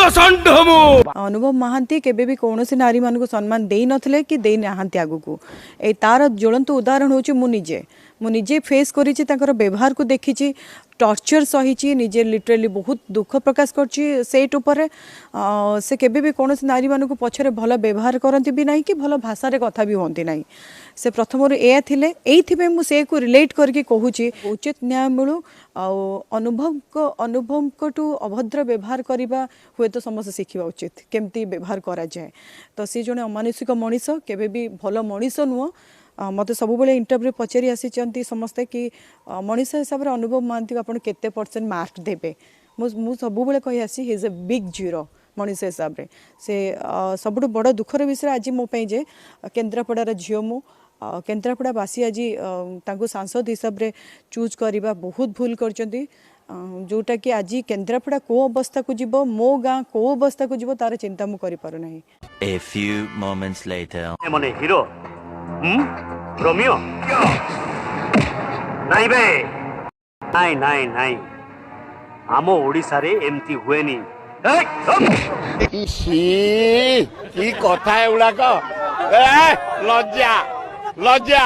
अनुभव महांती केबे भी कौनसी नारी मान को सम्मान दे नथिले कि दे नाहांती आगु को ए तार ज्वलंत उदाहरण होची मु निजे फेस करिछि ताकर व्यवहार को देखिछि टॉर्चर सही निजे लिटरली बहुत दुख प्रकाश करछि सेट ऊपर से केबे भी कौन नारी मान को पछरे भल व्यवहार करती भी नहीं कि भल भाषा रे कथा भी होती नहीं से प्रथम ए थिले एइथिबे मु से को रिलेट करके कहूछि उचित न्याय मिलू अनुभव को टू अभद्र व्यवहार करबा हुए तो समस्त शिखिबा उचित केमती व्यवहार करा जाए तो सी जने अमानुषिक मनीष केबे भी भल मनीष नुह मत सब बेले इंटरव्यू पचारि आसी समस्ते कि मनीष हिसाब से अनुभव महांती को आपण केते परसेंट मार्क देबे मु सब बेले कहि आसी he is a big zero Manish हिसाब से सबुठ बड़ दुखर विषय आज मो जे केन्द्रापड़ार झील मु केन्द्रापड़ावासी आज तांको सांसद हिसाब से चूज करवा बहुत भूल करचंती जोटा कि आज केन्द्रापड़ा को अवस्था को जीवो मो गाँ को अवस्था को जीवो तार चिंता मु करि पारु नाही। A few moments later मने हीरो रोमियो नहीं बे नहीं आमो ओडिसा रे एमती हुएनी की कथा एगुड़ाक लज्जा लज्जा